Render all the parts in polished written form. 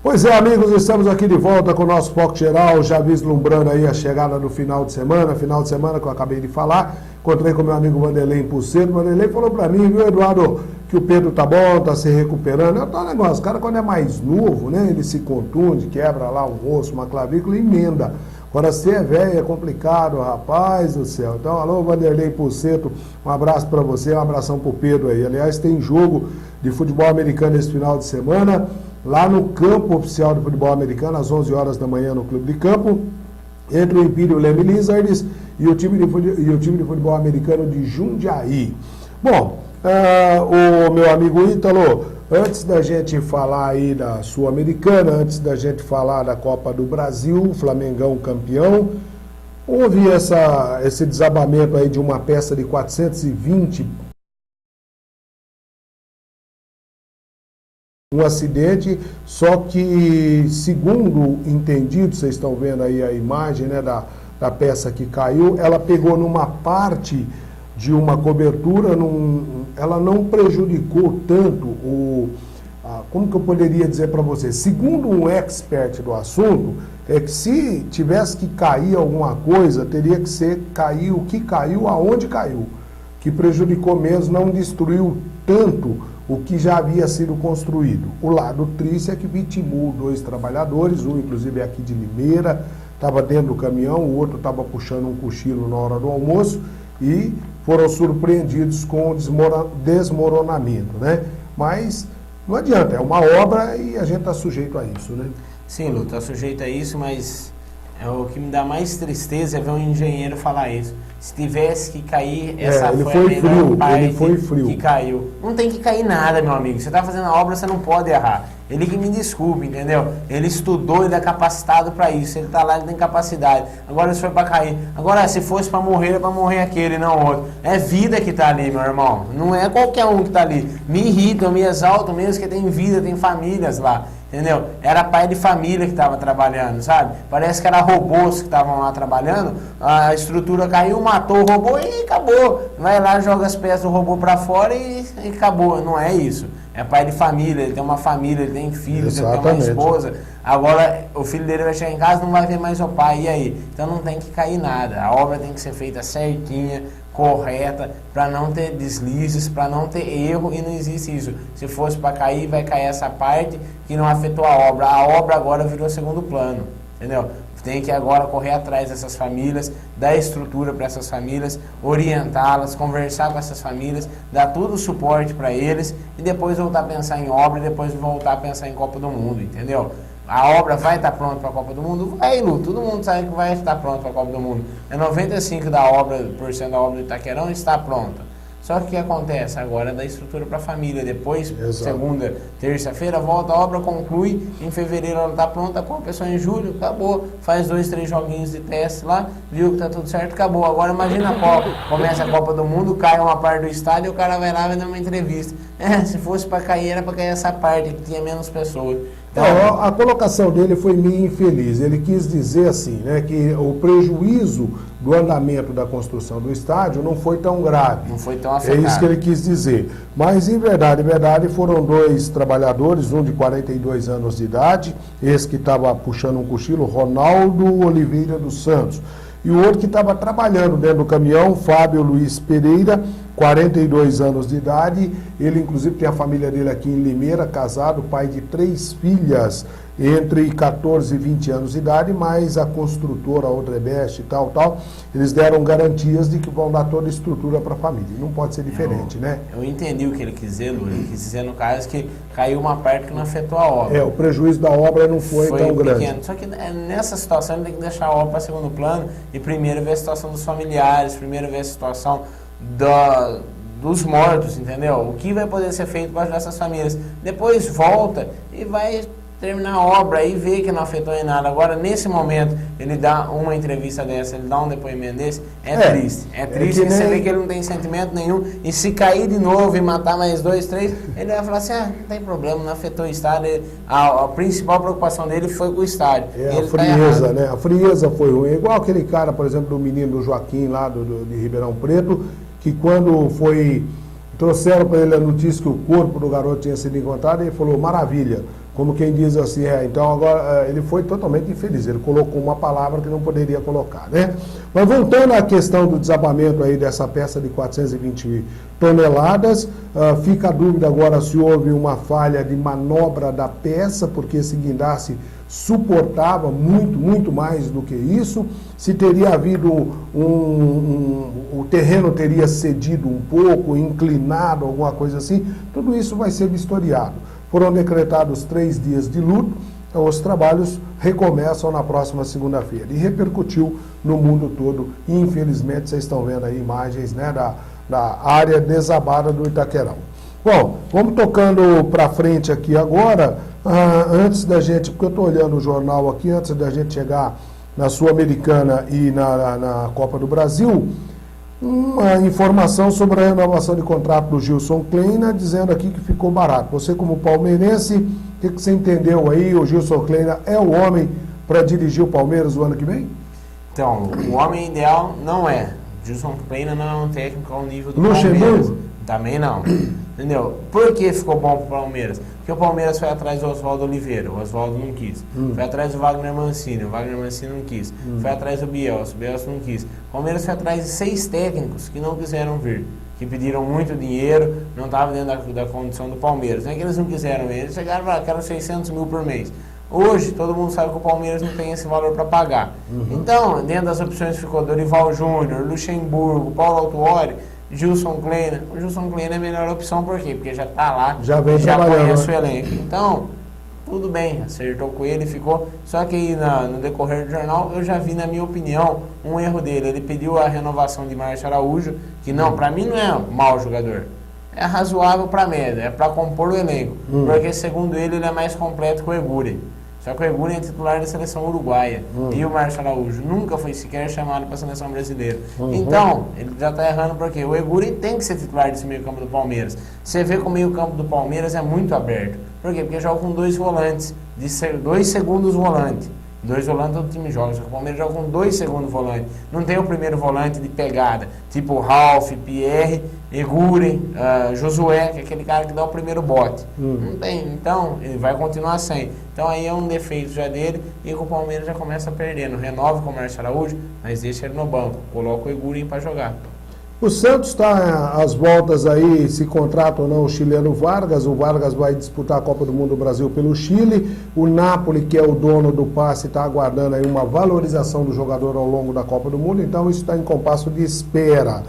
Pois é, amigos, estamos aqui de volta com o nosso foco geral, já vislumbrando aí a chegada do final de semana que eu acabei de falar. Encontrei com meu amigo Vanderlei Pulseiro. O Vanderlei falou pra mim, viu, Eduardo, que o Pedro tá bom, tá se recuperando. É um negócio, o cara quando é mais novo, né, ele se contunde, quebra lá um osso, uma clavícula e emenda. Agora, se é velho, é complicado, rapaz do céu. Então, alô, Vanderlei Pulseiro, um abraço pra você, um abração pro Pedro aí. Aliás, tem jogo de futebol americano esse final de semana, lá no campo oficial do futebol americano, às 11 horas da manhã no Clube de Campo, entre o Imperial Leme Lizards e o time de futebol americano de Jundiaí. Bom, o meu amigo Ítalo, antes da gente falar aí da Sul-Americana, antes da gente falar da Copa do Brasil, Flamengão campeão, houve esse desabamento aí de uma peça de 420, um acidente, só que, segundo entendido, vocês estão vendo aí a imagem, né, da peça que caiu, ela pegou numa parte de uma cobertura, ela não prejudicou tanto como que eu poderia dizer para você? Segundo um expert do assunto, é que se tivesse que cair alguma coisa, teria que ser o que caiu, aonde caiu, que prejudicou mesmo, não destruiu tanto o que já havia sido construído. O lado triste é que vitimou 2 trabalhadores, um inclusive é aqui de Limeira, estava dentro do caminhão, o outro estava puxando um cochilo na hora do almoço e foram surpreendidos com o desmoronamento, né? Mas não adianta, é uma obra e a gente está sujeito a isso, né? Sim, Lu, está sujeito a isso, mas o que me dá mais tristeza é ver um engenheiro falar isso. Se tivesse que cair, essa foi a melhor parte que caiu. Não tem que cair nada, meu amigo. Você está fazendo a obra, você não pode errar. Ele que me desculpe, entendeu? Ele estudou, ele é capacitado para isso. Ele está lá, ele tem capacidade. Agora isso foi para cair. Agora, se fosse para morrer, é para morrer aquele, não outro. É vida que está ali, meu irmão. Não é qualquer um que está ali. Me irrita, me exalta mesmo que tem vida, tem famílias lá. Entendeu? Era pai de família que estava trabalhando, sabe? Parece que era robôs que estavam lá trabalhando, a estrutura caiu, matou o robô e acabou. Vai lá, joga as peças do robô para fora e acabou. Não é isso. É pai de família, ele tem uma família, ele tem filhos, ele tem uma esposa. Agora, o filho dele vai chegar em casa e não vai ver mais o pai, e aí? Então não tem que cair nada. A obra tem que ser feita certinha, correta, para não ter deslizes, para não ter erro, e não existe isso. Se fosse para cair, vai cair essa parte que não afetou a obra. A obra agora virou segundo plano, entendeu? Tem que agora correr atrás dessas famílias, dar estrutura para essas famílias, orientá-las, conversar com essas famílias, dar todo o suporte para eles e depois voltar a pensar em obra e depois voltar a pensar em Copa do Mundo, entendeu? A obra vai estar pronta para a Copa do Mundo? Vai, Lu, todo mundo sabe que vai estar pronta para a Copa do Mundo. 95% da obra do Itaquerão está pronta. Só que o que acontece agora é da estrutura para a família. Depois, segunda, terça-feira, volta, a obra conclui. Em fevereiro ela está pronta, com a pessoa em julho, acabou. Faz 2, 3 joguinhos de teste lá, viu que está tudo certo, acabou. Agora imagina a Copa. Começa a Copa do Mundo, cai uma parte do estádio e o cara vai lá e vai dar uma entrevista. Se fosse para cair, era para cair essa parte, que tinha menos pessoas. Então, a colocação dele foi meio infeliz. Ele quis dizer assim, né, que o prejuízo do andamento da construção do estádio não foi tão grave. Não foi tão afetado. É isso que ele quis dizer. Mas, em verdade, foram 2 trabalhadores, um de 42 anos de idade, esse que estava puxando um cochilo, Ronaldo Oliveira dos Santos, e o outro que estava trabalhando dentro do caminhão, Fábio Luiz Pereira, 42 anos de idade. Ele, inclusive, tem a família dele aqui em Limeira, casado, pai de 3 filhas, entre 14 e 20 anos de idade, mas a construtora, a Odebrecht e tal, eles deram garantias de que vão dar toda a estrutura para a família. Não pode ser diferente, né? Eu entendi o que ele quis dizer, Lu. Ele quis dizer, no caso, que caiu uma parte que não afetou a obra. O prejuízo da obra não foi tão grande. Pequeno. Só que nessa situação ele tem que deixar a obra para segundo plano e primeiro ver a situação dos familiares, primeiro ver a situação dos mortos, entendeu? O que vai poder ser feito para ajudar essas famílias. Depois volta e vai terminar a obra e ver que não afetou em nada. Agora, nesse momento, ele dá uma entrevista dessa, ele dá um depoimento desse, triste. É triste que você vê que ele não tem sentimento nenhum, e se cair de novo e matar mais 2, 3, ele vai falar assim, não tem problema, não afetou o estádio. A principal preocupação dele foi com o estádio. A frieza, né? A frieza foi ruim. Igual aquele cara, por exemplo, do menino do Joaquim, lá de Ribeirão Preto, que quando trouxeram para ele a notícia que o corpo do garoto tinha sido encontrado, ele falou, maravilha, como quem diz assim, então agora ele foi totalmente infeliz, ele colocou uma palavra que não poderia colocar, né? Mas voltando à questão do desabamento aí dessa peça de 420 toneladas, fica a dúvida agora se houve uma falha de manobra da peça, porque esse guindaste suportava muito mais do que isso, se teria havido o terreno teria cedido um pouco, inclinado, alguma coisa assim, tudo isso vai ser vistoriado. Foram decretados 3 dias de luto, então os trabalhos recomeçam na próxima segunda-feira. E repercutiu no mundo todo, e infelizmente vocês estão vendo aí imagens, né, da área desabada do Itaquerão. Bom, vamos tocando para frente aqui agora, antes da gente, porque eu estou olhando o jornal aqui, antes da gente chegar na Sul-Americana e na Copa do Brasil, uma informação sobre a renovação de contrato do Gilson Kleina, dizendo aqui que ficou barato. Você, como palmeirense, o que você entendeu aí? O Gilson Kleina é o homem para dirigir o Palmeiras o ano que vem? Então, o homem ideal não é. Gilson Kleina não é um técnico ao nível do Palmeiras. Também não. Entendeu? Por que ficou bom para o Palmeiras? Porque o Palmeiras foi atrás do Oswaldo Oliveira, o Oswaldo não quis. Foi atrás do Wagner Mancini, o Wagner Mancini não quis. Foi atrás do Bielsa, o Bielsa não quis. O Palmeiras foi atrás de 6 técnicos que não quiseram vir, que pediram muito dinheiro, não estavam dentro da condição do Palmeiras. Não é que eles não quiseram vir, eles chegaram e falaram que eram 600 mil por mês. Hoje, todo mundo sabe que o Palmeiras não tem esse valor para pagar. Então, dentro das opções ficou Dorival Júnior, Luxemburgo, Paulo Autuori, Gilson Kleina. O Gilson Kleina é a melhor opção, por quê? Porque já está lá, já conhece o elenco. Então, tudo bem, acertou com ele, ficou. Só que aí no decorrer do jornal, eu já vi, na minha opinião, um erro dele. Ele pediu a renovação de Márcio Araújo, que não, para mim não é mau jogador. É razoável para média, é para compor o elenco. Porque, segundo ele é mais completo que o Eguri. Só que o Eguri é titular da seleção uruguaia. E o Márcio Araújo nunca foi sequer chamado para a seleção brasileira. Então, ele já está errando porque o Eguri tem que ser titular desse meio campo do Palmeiras. Você vê que o meio campo do Palmeiras é muito aberto. Por quê? Porque joga com 2 volantes, 2 segundos volantes. 2 volantes todo time joga, só que o Palmeiras joga com 2 segundos volantes. Não tem o primeiro volante de pegada, tipo Ralf, Pierre, Eguri, Josué, que é aquele cara que dá o primeiro bote. Não tem, então ele vai continuar sem. Então aí é um defeito já dele e o Palmeiras já começa perdendo. Renova com o Márcio Araújo, mas deixa ele no banco, coloca o Eguri para jogar. O Santos está às voltas aí, se contrata ou não o chileno Vargas. O Vargas vai disputar a Copa do Mundo do Brasil pelo Chile. O Napoli, que é o dono do passe, está aguardando aí uma valorização do jogador ao longo da Copa do Mundo. Então isso está em compasso de espera.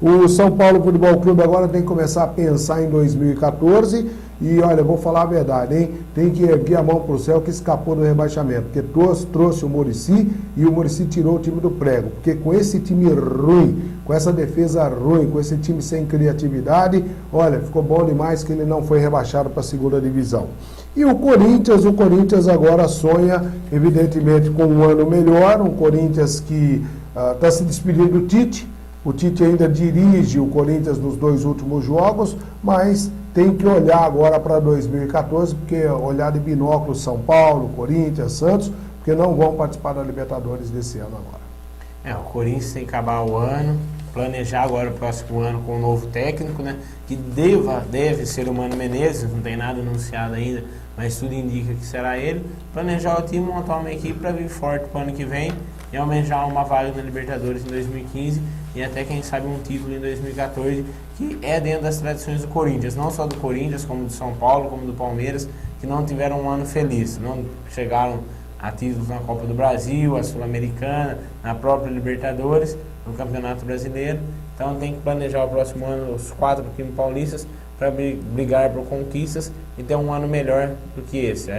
O São Paulo Futebol Clube agora tem que começar a pensar em 2014 e, olha, vou falar a verdade, hein? Tem que erguer a mão para o céu que escapou do rebaixamento, porque trouxe o Muricy e o Muricy tirou o time do prego, porque com esse time ruim, com essa defesa ruim, com esse time sem criatividade, olha, ficou bom demais que ele não foi rebaixado para a segunda divisão. E o Corinthians agora sonha, evidentemente, com um ano melhor, um Corinthians que está se despedindo do Tite. O Tite ainda dirige o Corinthians nos 2 últimos jogos, mas tem que olhar agora para 2014, porque olhar de binóculo São Paulo, Corinthians, Santos, porque não vão participar da Libertadores desse ano agora. O Corinthians tem que acabar o ano, planejar agora o próximo ano com um novo técnico, né? Que deve ser o Mano Menezes, não tem nada anunciado ainda, mas tudo indica que será ele. Planejar o time, montar uma equipe para vir forte para o ano que vem e almejar uma vaga na Libertadores em 2015 e até, quem sabe, um título em 2014, que é dentro das tradições do Corinthians, não só do Corinthians, como do São Paulo, como do Palmeiras, que não tiveram um ano feliz, não chegaram a títulos na Copa do Brasil, a Sul-Americana, na própria Libertadores, no Campeonato Brasileiro. Então tem que planejar o próximo ano os 4 times paulistas para brigar por conquistas e ter um ano melhor do que esse.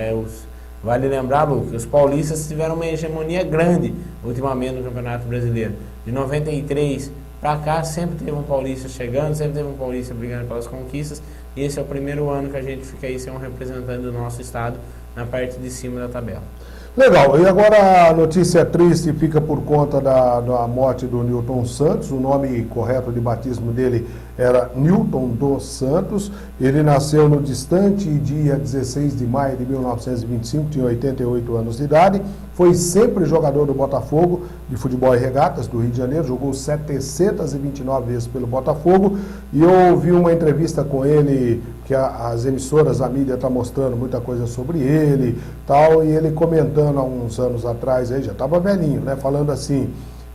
Vale lembrar, Lu, que os paulistas tiveram uma hegemonia grande ultimamente no Campeonato Brasileiro. De 93 para cá, sempre teve um paulista chegando, sempre teve um paulista brigando pelas conquistas. E esse é o primeiro ano que a gente fica aí sem um representante do nosso estado na parte de cima da tabela. Legal, e agora a notícia triste fica por conta da morte do Newton Santos. O nome correto de batismo dele era Newton dos Santos. Ele nasceu no distante dia 16 de maio de 1925, tinha 88 anos de idade. Foi sempre jogador do Botafogo, de futebol e regatas do Rio de Janeiro, jogou 729 vezes pelo Botafogo. E eu ouvi uma entrevista com ele que as emissoras, a mídia está mostrando muita coisa sobre ele, tal, e ele comentando há uns anos atrás, aí já estava velhinho, né, falando assim,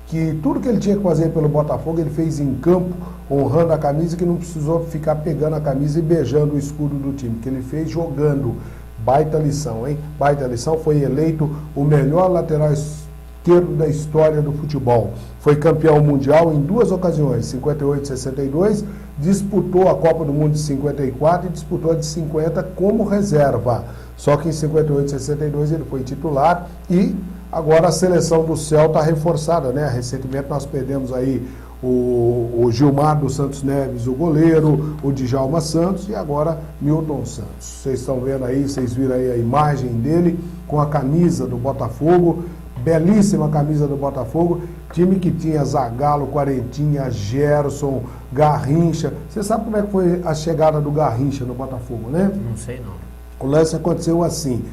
que tudo que ele tinha que fazer pelo Botafogo, ele fez em campo, honrando a camisa, que não precisou ficar pegando a camisa e beijando o escudo do time, que ele fez jogando. Baita lição, hein? Baita lição, foi eleito o melhor lateral esquerdo da história do futebol. Foi campeão mundial em 2 ocasiões, 58 e 62, disputou a Copa do Mundo de 54 e disputou a de 50 como reserva. Só que em 58 e 62 ele foi titular e agora a seleção do Celta reforçada, né? Recentemente nós perdemos aí o Gilmar dos Santos Neves, o goleiro, o Djalma Santos e agora Milton Santos. Vocês estão vendo aí, vocês viram aí a imagem dele com a camisa do Botafogo, belíssima camisa do Botafogo, time que tinha Zagallo, Quarentinha, Gerson, Garrincha. Você sabe como é que foi a chegada do Garrincha no Botafogo, né? Não sei não. O lance aconteceu assim.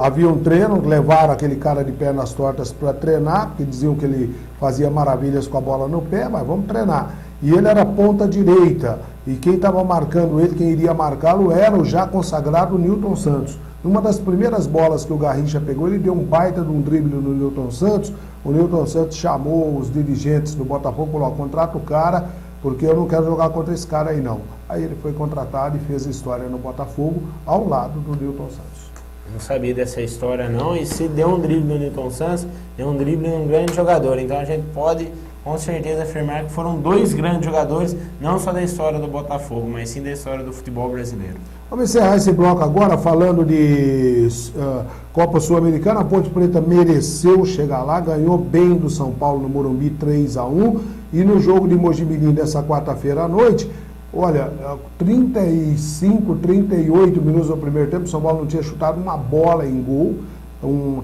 Havia um treino, levaram aquele cara de pernas tortas para treinar, porque diziam que ele fazia maravilhas com a bola no pé, mas vamos treinar. E ele era ponta direita, e quem estava marcando ele, quem iria marcá-lo, era o já consagrado Nilton Santos. Numa das primeiras bolas que o Garrincha pegou, ele deu um baita de um drible no Nilton Santos. O Nilton Santos chamou os dirigentes do Botafogo e falou: contrata o cara, porque eu não quero jogar contra esse cara aí não. Aí ele foi contratado e fez a história no Botafogo, ao lado do Nilton Santos. Não sabia dessa história não, e se deu um drible no Nilton Santos, deu um drible num grande jogador. Então a gente pode com certeza afirmar que foram 2 grandes jogadores, não só da história do Botafogo, mas sim da história do futebol brasileiro. Vamos encerrar esse bloco agora falando de Copa Sul-Americana. A Ponte Preta mereceu chegar lá, ganhou bem do São Paulo no Morumbi 3-1, e no jogo de Mojimirim dessa quarta-feira à noite, olha, 35, 38 minutos do primeiro tempo, o São Paulo não tinha chutado uma bola em gol.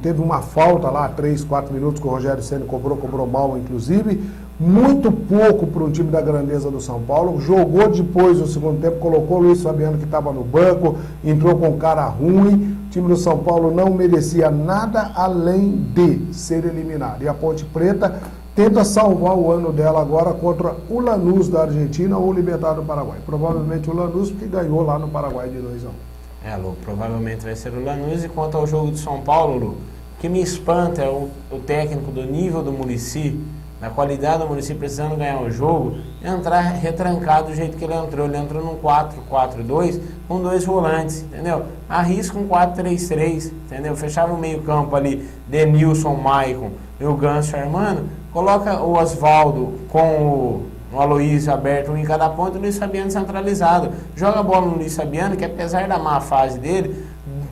Teve uma falta lá, 3, 4 minutos, que o Rogério Ceni cobrou mal, inclusive. Muito pouco para um time da grandeza do São Paulo. Jogou depois no segundo tempo, colocou o Luiz Fabiano, que estava no banco, entrou com cara ruim. O time do São Paulo não merecia nada além de ser eliminado. E a Ponte Preta tenta salvar o ano dela agora contra o Lanús da Argentina ou o Libertad do Paraguai. Provavelmente o Lanús, porque ganhou lá no Paraguai de 2-1. Lu, provavelmente vai ser o Lanús. E quanto ao jogo de São Paulo, Lu, o que me espanta é o técnico do nível do Muricy, da qualidade do Muricy precisando ganhar o jogo, entrar retrancado do jeito que ele entrou. Ele entrou num 4-4-2 com 2 volantes, entendeu? Arrisca um 4-3-3, entendeu? Fechava o meio campo ali, Denilson, Maicon e o Ganso Armando. Coloca o Oswaldo com o Aloysio aberto, um em cada ponta, e o Luiz Fabiano centralizado. Joga a bola no Luiz Fabiano, que apesar da má fase dele,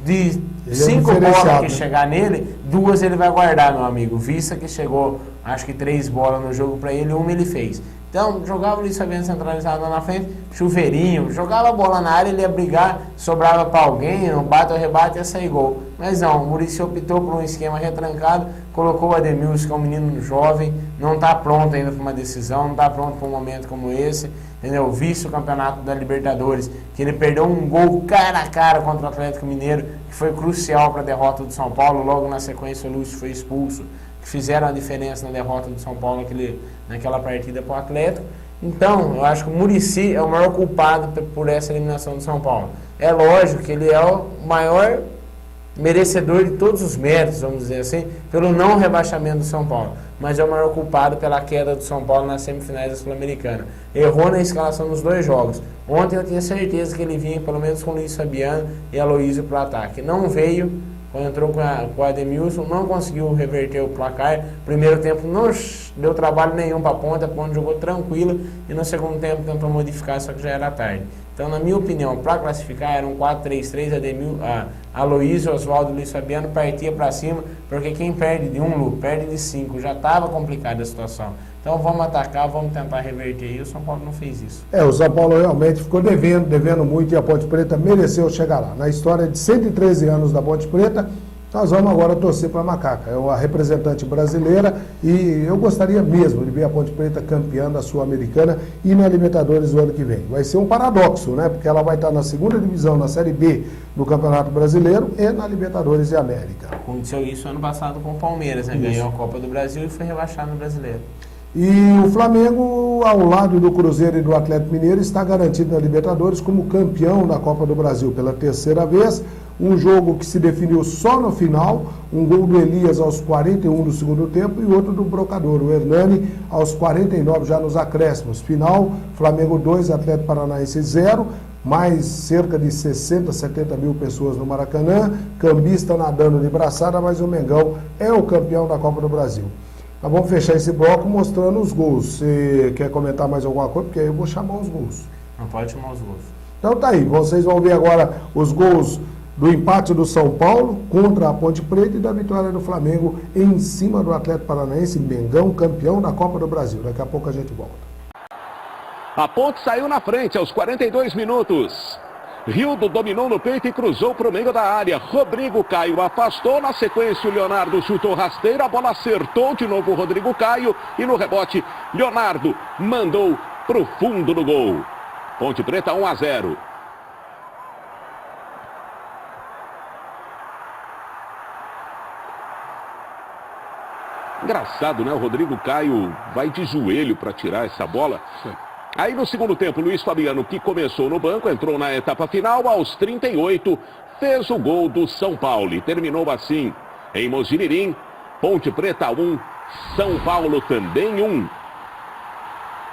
de 5 bolas que chegar nele, 2 ele vai guardar, meu amigo. Vista que chegou, acho que 3 bolas no jogo para ele, 1 ele fez. Então, jogava o Luiz Fabiano centralizado lá na frente, chuveirinho, jogava a bola na área, ele ia brigar, sobrava para alguém, no bate ou rebate, ia sair gol. Mas não, o Muricy optou por um esquema retrancado, colocou o Ademilson, que é um menino jovem, não está pronto ainda para uma decisão, não está pronto para um momento como esse, entendeu? Vice o campeonato da Libertadores, que ele perdeu um gol cara a cara contra o Atlético Mineiro, que foi crucial para a derrota do São Paulo. Logo na sequência o Lúcio foi expulso, que fizeram a diferença na derrota do São Paulo naquela partida para o Atlético. Então, eu acho que o Muricy é o maior culpado por essa eliminação do São Paulo. É lógico que ele é o maior merecedor de todos os méritos, vamos dizer assim, pelo não rebaixamento do São Paulo, mas é o maior culpado pela queda do São Paulo nas semifinais da Sul-Americana. Errou na escalação dos 2 jogos. Ontem eu tinha certeza que ele vinha pelo menos com o Luiz Fabiano e Aloysio para o ataque. Não veio. Quando entrou com o Ademilson, não conseguiu reverter o placar. Primeiro tempo não deu trabalho nenhum para a ponta jogou tranquilo, e no segundo tempo tentou modificar, só que já era tarde. Então, na minha opinião, para classificar, era um 4-3-3, Aloysio, Oswaldo e Luiz Fabiano partia para cima, porque quem perde de 1, Lu, perde de 5, já estava complicada a situação. Então vamos atacar, vamos tentar reverter, e o São Paulo não fez isso. O São Paulo realmente ficou devendo muito, e a Ponte Preta mereceu chegar lá. Na história de 113 anos da Ponte Preta, nós vamos agora torcer para a Macaca, é a representante brasileira, e eu gostaria mesmo de ver a Ponte Preta campeã da Sul-Americana e na Libertadores o ano que vem. Vai ser um paradoxo, né? Porque ela vai estar na 2ª divisão, na Série B do Campeonato Brasileiro e na Libertadores e América. Aconteceu isso ano passado com o Palmeiras, né? Ganhou a Copa do Brasil e foi rebaixado no Brasileiro. E o Flamengo Flamengo, ao lado do Cruzeiro e do Atlético Mineiro, está garantido na Libertadores como campeão da Copa do Brasil pela terceira vez. Um jogo que se definiu só no final, um gol do Elias aos 41 do segundo tempo e outro do brocador, o Hernani, aos 49 já nos acréscimos. Final, Flamengo 2, Atlético Paranaense 0, mais cerca de 60, 70 mil pessoas no Maracanã, cambista nadando de braçada, mas o Mengão é o campeão da Copa do Brasil. Nós vamos fechar esse bloco mostrando os gols. Você quer comentar mais alguma coisa? Porque aí eu vou chamar os gols. Não pode chamar os gols. Então tá aí, vocês vão ver agora os gols do empate do São Paulo contra a Ponte Preta e da vitória do Flamengo em cima do Atlético Paranaense, Mengão, campeão da Copa do Brasil. Daqui a pouco a gente volta. A Ponte saiu na frente aos 42 minutos. Rildo dominou no peito e cruzou para o meio da área. Rodrigo Caio afastou, na sequência o Leonardo chutou rasteiro, a bola acertou de novo o Rodrigo Caio e no rebote Leonardo mandou para o fundo do gol. Ponte Preta 1-0. Engraçado, né? O Rodrigo Caio vai de joelho para tirar essa bola. Aí no segundo tempo, Luiz Fabiano, que começou no banco, entrou na etapa final, aos 38, fez o gol do São Paulo. E terminou assim, em Mojimirim, Ponte Preta 1, São Paulo também 1.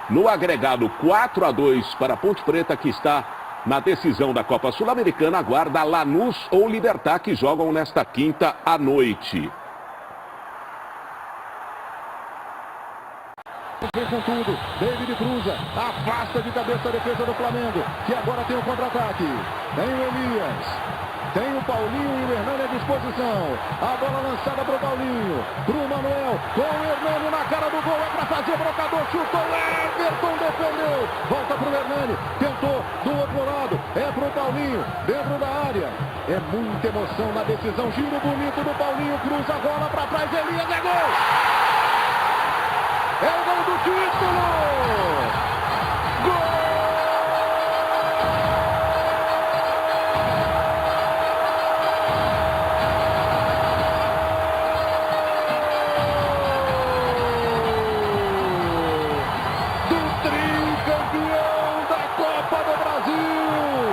No agregado 4-2 para a Ponte Preta, que está na decisão da Copa Sul-Americana, aguarda Lanús ou Libertad, que jogam nesta quinta à noite. Vem com tudo, David cruza, afasta de cabeça a defesa do Flamengo, que agora tem o contra-ataque. Tem o Elias, tem o Paulinho e o Hernani à disposição. A bola lançada para o Paulinho, para o Manuel, com o Hernani na cara do gol, é para fazer o brocador, chutou, Everton defendeu, volta para o Hernani, tentou do outro lado, é para o Paulinho, dentro da área. É muita emoção na decisão, giro bonito do Paulinho, cruza a bola para trás, Elias, é gol! É o gol do título! Gol! Do tricampeão da Copa do Brasil!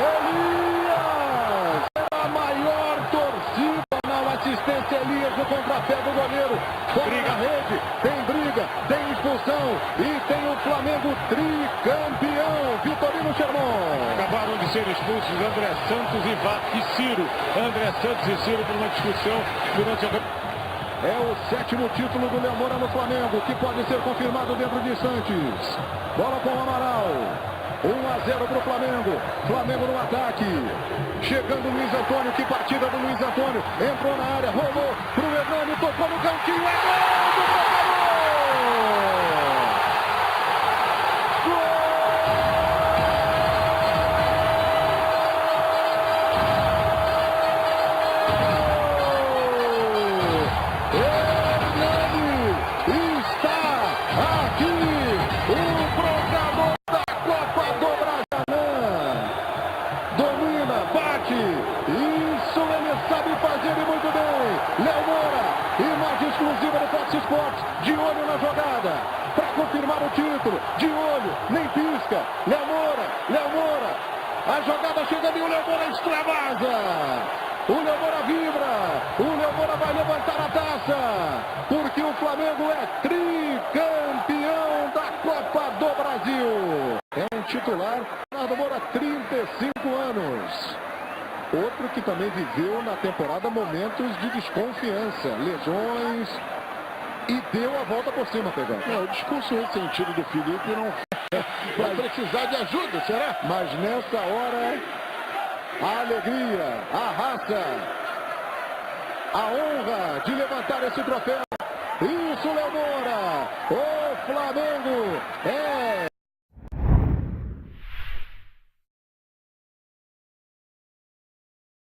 Elias! A maior torcida na assistência, Elias no contrapé do goleiro. Briga a rede, tem briga, tem expulsão e tem o Flamengo tricampeão. Vitorino Sherman. Acabaram de ser expulsos André Santos e Ciro. André Santos e Ciro por uma discussão durante a... É o 7º título do Léo Moura no Flamengo, que pode ser confirmado dentro de instantes. Bola com o Amaral. 1-0 para o Flamengo. Flamengo no ataque. Chegando o Luiz Antônio. Que partida do Luiz Antônio. Entrou na área, rolou para o Hernani, tocou no cantinho. É gol do exclusiva do Fox Sports, de olho na jogada, para confirmar o título, de olho, nem pisca, Léo Moura, a jogada chega ali, o Léo Moura extravasa, o Léo Moura vibra, o Léo Moura vai levantar a taça, porque o Flamengo é tricampeão da Copa do Brasil. É um titular, Leonardo Moura, 35 anos. Outro que também viveu na temporada momentos de desconfiança, lesões, e deu a volta por cima, Pegão. O discurso nesse sentido do Felipe não vai precisar de ajuda, será? Mas nessa hora, a alegria, a raça, a honra de levantar esse troféu. Isso, Léo Moura! O Flamengo é